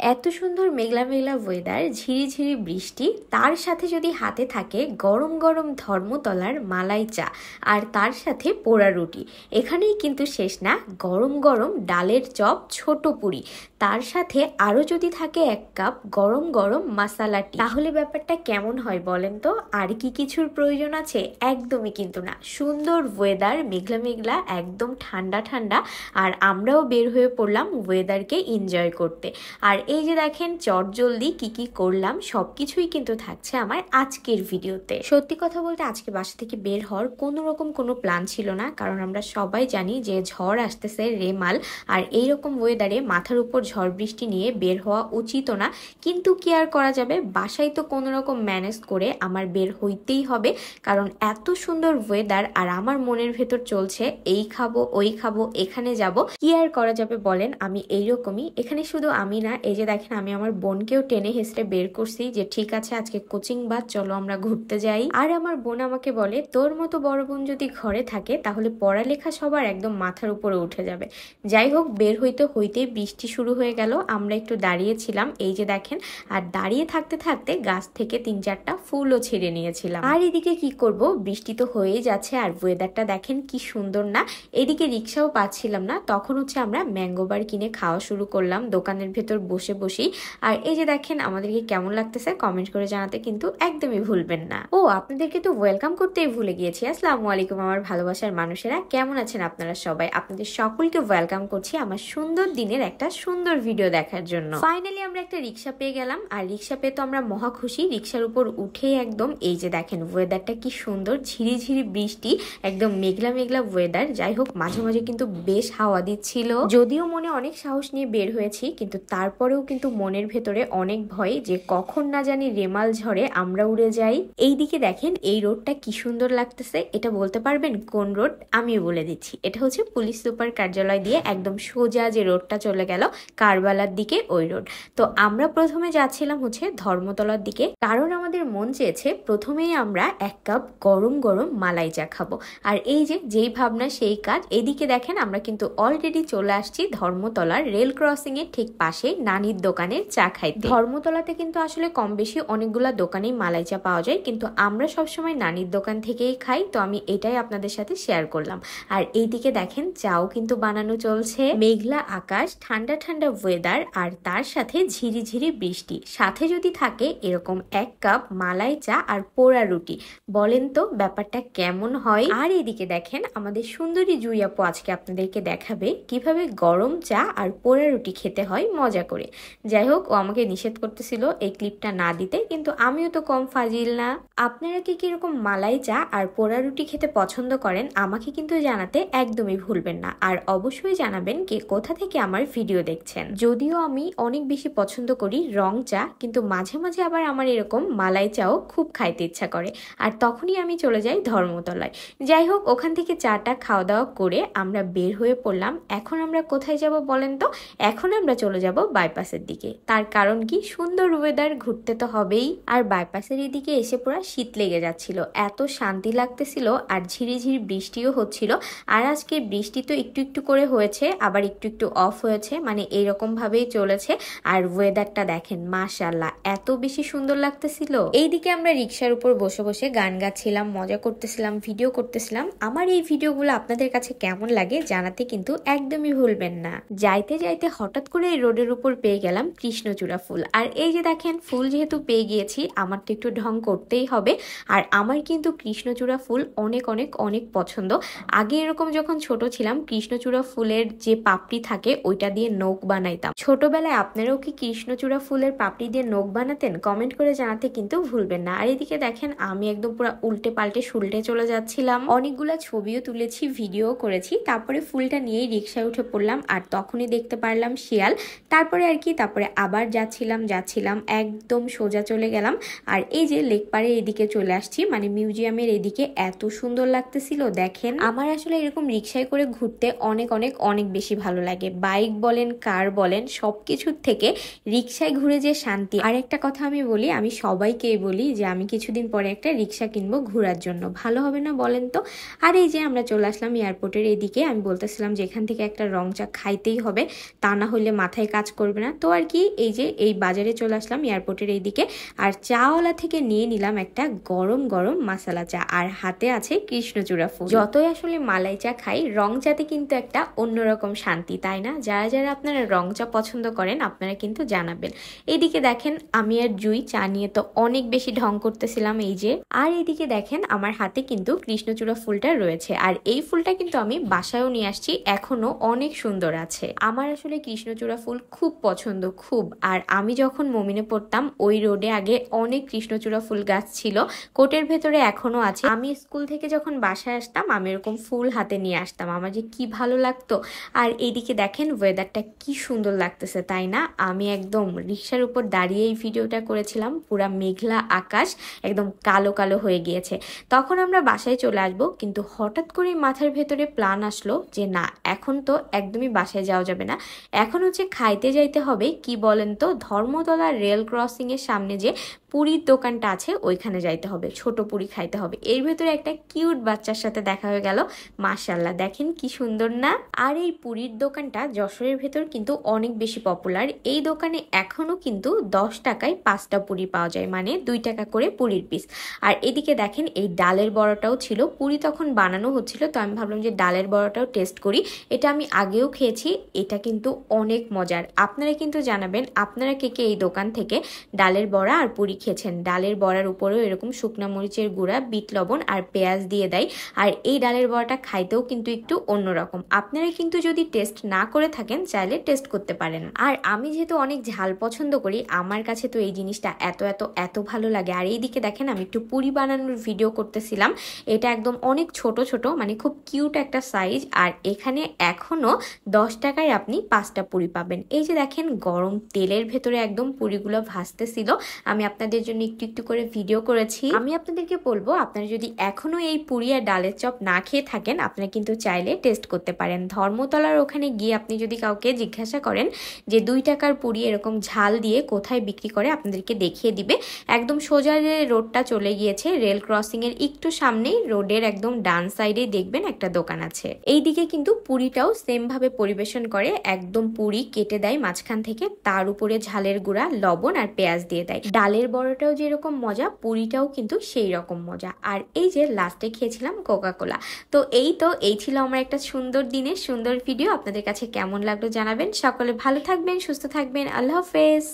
এত সুন্দর মেঘলা মেঘলা ওয়েদার, ঝিরিঝিরি বৃষ্টি, তার সাথে যদি হাতে থাকে গরম গরম ধর্মতলার মালাই চা আর তার সাথে পোড়া রুটি, এখানেই কিন্তু শেষ না। গরম গরম ডালের চপ, ছোট পুরি, তার সাথে আরও যদি থাকে 1 কাপ গরম গরম মাসালা টি, তাহলে ব্যাপারটা কেমন হয় বলেন তো? আর কি কিছুর প্রয়োজন আছে? একদমই কিন্তু না। সুন্দর ওয়েদার, মেঘলা মেঘলা, একদম ঠান্ডা ঠান্ডা, আর আমরাও বের হয়ে পড়লাম ওয়েদারকে এনজয় করতে। আর এই যে দেখেন চটজলদি কি কি করলাম সবকিছুই কিন্তু থাকছে আমার আজকের ভিডিওতে। সত্যি কথা বলতে আজকে বাসা থেকে বের হওয়ার কোনো রকম কোনো প্ল্যান ছিল না, কারণ আমরা সবাই জানি যে ঝড় আসতেছে, রেমাল, আর এইরকম ওয়েদারে মাথার উপর ঝড় বৃষ্টি নিয়ে বের হওয়া উচিত না। কিন্তু কি আর করা যাবে, বাসায় তো কোনো রকম ম্যানেজ করে আমার বের হইতেই হবে, কারণ এত সুন্দর ওয়েদার আর আমার মনের ভেতর চলছে এই খাবো ওই খাবো, এখানে যাব, কি আর করা যাবে বলেন। আমি এইরকমই, এখানে শুধু আমি না, এই যে দেখেন আমি আমার বোনকেও টেনে হেসড়ে বের করছি যে ঠিক আছে আজকে কোচিং বাদ, চলো আমরা ঘুরতে যাই। আর আমার বোন আমাকে বলে তোর মতো বড় বোন যদি ঘরে থাকে তাহলে পড়ালেখা সবার একদম মাথার উপরে উঠে যাবে। যাই হোক, বের হইতেই বৃষ্টি শুরু হয়ে গেল। আমরা একটু দাঁড়িয়েছিলাম, এই যে দেখেন, আর দাঁড়িয়ে থাকতে থাকতে গাছ থেকে 3-4টা ফুলও ছিঁড়ে নিয়েছিলাম। আর এদিকে কি করব, বৃষ্টি তো হয়েই যাচ্ছে, আর ওয়েদারটা দেখেন কি সুন্দর না। এদিকে রিক্সাও পাচ্ছিলাম না, তখন হচ্ছে আমরা ম্যাঙ্গো বার কিনে খাওয়া শুরু করলাম দোকানের ভেতর বসে বসেই। আর এই যে দেখেন আমাদেরকে কেমন লাগতেছে কমেন্ট করে জানাতে কিন্তু একদমই ভুলবেন না। ও, আপনাদেরকে তো ওয়েলকাম করতেই ভুলে গিয়েছি। আসসালামু আলাইকুম আমার ভালোবাসার মানুষেরা, কেমন আছেন আপনারা সবাই? আপনাদের সকলকে ওয়েলকাম করছি আমার সুন্দর দিনের একটা সুন্দর ভিডিও দেখার জন্য। ফাইনালি আমরা একটা রিক্সা পেয়ে গেলাম, আর রিক্সা পেয়ে তো আমরা মহা খুশি। রিক্সার উপর উঠে একদম এই যে দেখেন ওয়েদারটা কি সুন্দর, ঝিরিঝিরি বৃষ্টি, একদম মেঘলা মেঘলা ওয়েদার। যাই হোক, মাঝে মাঝে কিন্তু বেশ হাওয়া দিচ্ছিল। যদিও মনে অনেক সাহস নিয়ে বের হয়েছি, কিন্তু তারপরেও কিন্তু মনের ভেতরে অনেক ভয় যে কখন না জানি রেমাল ঝড়ে আমরা উড়ে যাই। এইদিকে দেখেন এই রোডটা কি সুন্দর লাগতেছে। এটা বলতে পারবেন কোন রোড? আমিও বলে দিচ্ছি, এটা হচ্ছে পুলিশ সুপার কার্যালয় দিয়ে একদম সোজা যে রোডটা চলে গেল কারবালার দিকে, ওই রোড। তো আমরা প্রথমে যাচ্ছিলাম হচ্ছে ধর্মতলার দিকে, কারণ আমাদের মন চেয়েছে প্রথমেই আমরা 1 কাপ গরম গরম মালাই চা খাবো। আর এই যে যেই ভাবনা সেই কাজ। এদিকে দেখেন আমরা কিন্তু অলরেডি চলে আসছি ধর্মতলার রেল ক্রসিং এর ঠিক পাশে নানির দোকানের চা খাইতে। ধর্মতলাতে কিন্তু আসলে কম বেশি অনেকগুলা দোকানেই মালাই চা পাওয়া যায়, কিন্তু আমরা সবসময় নানির দোকান থেকেই খাই, তো আমি এটাই আপনাদের সাথে শেয়ার করলাম। আর এইদিকে দেখেন চাও কিন্তু বানানো চলছে। মেঘলা আকাশ, ঠান্ডা ঠান্ডা ওয়েদার, আর তার সাথে ঝিরিঝিরি বৃষ্টি, সাথে যদি থাকে এরকম 1 কাপ মালাই চা আর পোড়া রুটি, বলেন তো ব্যাপারটা কেমন হয়? আর এদিকে দেখেন আমাদের সুন্দরী জুই আপু আজকে আপনাদেরকে দেখাবে কিভাবে গরম চা আর পোড়া রুটি খেতে হয় মজা করে। যাই হোক, ও আমাকে নিষেধ করতেছিল এই ক্লিপটা না দিতে, কিন্তু আমিও তো কম ফাজিল না। আপনারা কি কিরকম মালাই চা আর পোড়া রুটি খেতে পছন্দ করেন আমাকে কিন্তু জানাতে একদমই ভুলবেন না। আর অবশ্যই জানাবেন কে কোথা থেকে আমার ভিডিও দেখছেন। যদিও আমি অনেক বেশি পছন্দ করি রং চা, কিন্তু মাঝে মাঝে আবার আমার এরকম মালাই চাও খুব খাইতে ইচ্ছা করে, আর তখনই আমি চলে যাই ধর্মতলায়। যাই হোক, ওখান থেকে চাটা খাওয়া দাওয়া করে আমরা বের হয়ে পড়লাম। এখন আমরা কোথায় যাব বলেন তো? এখন আমরা চলে যাব বাইপাসের দিকে। তার কারণ কি, সুন্দর ওয়েদার, ঘুরতে তো হবেই। আর বাইপাসের এদিকে এসে পুরো শীত লেগে যাচ্ছিল, এত শান্তি লাগতেছিল, আর ঝিরিঝিরি বৃষ্টিও হচ্ছিল। আর আজকে বৃষ্টি তো একটু একটু করে হয়েছে, আবার একটু একটু অফ হয়েছে, মানে এইরকম ভাবেই চলেছে। আর ওয়েদারটা দেখেন মাশাআল্লাহ এত বেশি সুন্দর লাগতেছিল। এইদিকে আমরা রিক্সার উপর বসে বসে গান গাচ্ছিলাম, মজা করতেছিলাম, ভিডিও করতেছিলাম। আমার এই ভিডিওগুলো আপনাদের কাছে কেমন লাগে জানাতে কিন্তু একদমই ভুলবেন না। যাইতে যাইতে হঠাৎ করে এই রোডের উপর পেয়ে গেলাম কৃষ্ণচূড়া ফুল। আর এই যে দেখেন ফুল যেহেতু পেয়ে গিয়েছি, আমার তো একটু ঢং করতেই হবে। আর আমার কিন্তু কৃষ্ণচূড়া ফুল অনেক অনেক অনেক পছন্দ। আগে এরকম যখন ছোট ছিলাম, কৃষ্ণচূড়া ফুলের যে পাপড়ি থাকে ওইটা দিয়ে নখ বানাইতাম। ছোটবেলায় আপনারাও কি কৃষ্ণচূড়া ফুলের পাপড়ি দিয়ে নখ বানাতেন? কমেন্ট করে জানাতে কিন্তু ভুলবেন না। আর এদিকে দেখেন আমি একদম পুরো উল্টে পাল্টে সুলটে চলে যাচ্ছিলাম। অনেকগুলা ছবিও তুলেছি, ভিডিও করেছি, তারপরে ফুলটা নিয়েই রিক্সায় উঠে পড়লাম। আর তখনই দেখতে পারলাম শিয়াল। তারপরে আর কি, তারপরে আবার যাচ্ছিলাম একদম সোজা চলে গেলাম। আর এই যে লেক পাড়ে এদিকে চলে আসছি, মানে মিউজিয়ামের এদিকে। এত সুন্দর লাগতেছিল দেখেন। আমার আসলে এরকম রিক্সায় করে ঘুরতে অনেক অনেক অনেক বেশি ভালো লাগে। বাইক বলেন, কার বলেন, সবকিছুর থেকে রিক্সায় ঘুরে যে শান্তি। আর একটা কথা আমি বলি, আমি সবাইকেই বলি যে আমি কিছুদিন পরে একটা রিক্সা কিনবো ঘোরার জন্য, ভালো হবে না বলেন তো? আর এই যে আমরা চলে আসলাম এয়ারপোর্টের এদিকে। আমি বলতেছিলাম যে এখান থেকে একটা রং চা খাইতেই হবে, তা না হলে মাথায় কাজ করবে না। না। তো আর কি এই যে এই বাজারে চলে আসলাম এয়ারপোর্টের এইদিকে, আর চাওয়ালা থেকে নিয়ে নিলাম একটা গরম গরম মাসালা চা, আর হাতে আছে কৃষ্ণচূড়া ফুল। যতই আসলে মালাই চা খাই, রং চাতে কিন্তু একটা অন্যরকম শান্তি, তাই না? যারা যারা আপনারা রং চা পছন্দ করেন আপনারা কিন্তু জানাবেন। এইদিকে দেখেন আমি আর জুই চা নিয়ে তো অনেক বেশি ঢং করতেছিলাম এই যে। আর এইদিকে দেখেন আমার হাতে কিন্তু কৃষ্ণচূড়া ফুলটা রয়েছে, আর এই ফুলটা কিন্তু আমি বাসায়ও নিয়ে আসছি, এখনো অনেক সুন্দর আছে। আমার আসলে কৃষ্ণচূড়া ফুল খুব পছন্দ, খুব। আর আমি যখন মমিনে পড়তাম ওই রোডে আগে অনেক কৃষ্ণচূড়া ফুল গাছ ছিল, কোটের ভেতরে এখনো আছে। আমি স্কুল থেকে যখন বাসায় আসতাম আমি এরকম ফুল হাতে নিয়ে আসতাম, আমার যে কি ভালো লাগতো। আর এইদিকে দেখেন ওয়েদারটা কি সুন্দর লাগতেছে, তাই না? আমি একদম রিক্সার উপর দাঁড়িয়ে এই ভিডিওটা করেছিলাম, পুরা মেঘলা আকাশ একদম কালো কালো হয়ে গিয়েছে। তখন আমরা বাসায় চলে আসবো, কিন্তু হঠাৎ করে মাথার ভেতরে প্ল্যান আসলো যে না, এখন তো একদমই বাসায় যাওয়া যাবে না, এখন হচ্ছে খাইতে যাইতে হবে। কি বলেন তো, ধর্মতলা রেল ক্রসিং এর সামনে যে পুরীর দোকানটা আছে ওইখানে যাইতে হবে, ছোট পুরি খাইতে হবে। এর ভেতরে একটা কিউট বাচ্চার সাথে দেখা হয়ে গেল, মাশাআল্লাহ দেখেন কি সুন্দর না। আর এই পুরীর দোকানটা যশোরের ভেতর কিন্তু অনেক বেশি পপুলার। এই দোকানে এখনো কিন্তু 10 টাকায় 5টা পুরি পাওয়া যায়, মানে 2 টাকা করে পুরির পিস। আর এদিকে দেখেন এই ডালের বড়াটাও ছিল, পুরি তখন বানানো হচ্ছিল, তো আমি ভাবলাম যে ডালের বড়াটাও টেস্ট করি। এটা আমি আগেও খেয়েছি, এটা কিন্তু অনেক মজার। আপনারা কিন্তু জানাবেন আপনারা কে কে এই দোকান থেকে ডালের বড়া আর পুরি খেয়েছেন। ডালের বড়ার উপরেও এরকম শুকনা মরিচের গুঁড়া, বিট লবণ আর পেঁয়াজ দিয়ে দেয়। আর এই ডালের বড়াটা খাইতেও কিন্তু একটু অন্যরকম। আপনারা কিন্তু যদি টেস্ট না করে থাকেন চাইলে টেস্ট করতে পারেন। আর আমি যেহেতু অনেক ঝাল পছন্দ করি, আমার কাছে তো এই জিনিসটা এত এত এত ভালো লাগে। আর এইদিকে দেখেন আমি একটু পুরি বানানোর ভিডিও করতেছিলাম, এটা একদম অনেক ছোট ছোট, মানে খুব কিউট একটা সাইজ। আর এখানে এখনো 10 টাকায় আপনি 5টা পুরি পাবেন। এই যে দেখেন গরম তেলের ভেতরে একদম পুরিগুলো ভাজতেছিল, আমি আপনাদের জন্য একটু একটু করে ভিডিও করেছি। আমি আপনাদেরকে বলবো আপনারা যদি এখনো এই পুরি আর ডালের চপ না খেয়ে থাকেন আপনারা কিন্তু চাইলে টেস্ট করতে পারেন। ধর্মতলার ওখানে গিয়ে আপনি যদি কাউকে জিজ্ঞাসা করেন যে 2 টাকার পুরি এরকম ঝাল দিয়ে কোথায় বিক্রি করে, আপনাদেরকে দেখিয়ে দিবে। একদম সোজা যে রোডটা চলে গিয়েছে রেল ক্রসিং এর একটু সামনেই, রোডের একদম ডান সাইডে দেখবেন একটা দোকান আছে। এইদিকে কিন্তু পুরিটাও সেম ভাবে পরিবেশন করে, একদম পুরি কেটে দেয় মাঝখান থেকে, তার উপরে ঝালের গুঁড়া, লবণ আর পেঁয়াজ দিয়ে দেয়। ডালের বড়াটাও যেরকম মজা, পুরিটাও কিন্তু সেই রকম মজা। আর এই যে লাস্টে খেয়েছিলাম কোকা কোলা। তো এই ছিল আমার একটা সুন্দর দিনের সুন্দর ভিডিও। আপনাদের কাছে কেমন লাগলো জানাবেন। সকলে ভালো থাকবেন, সুস্থ থাকবেন। আল্লাহ হাফেজ।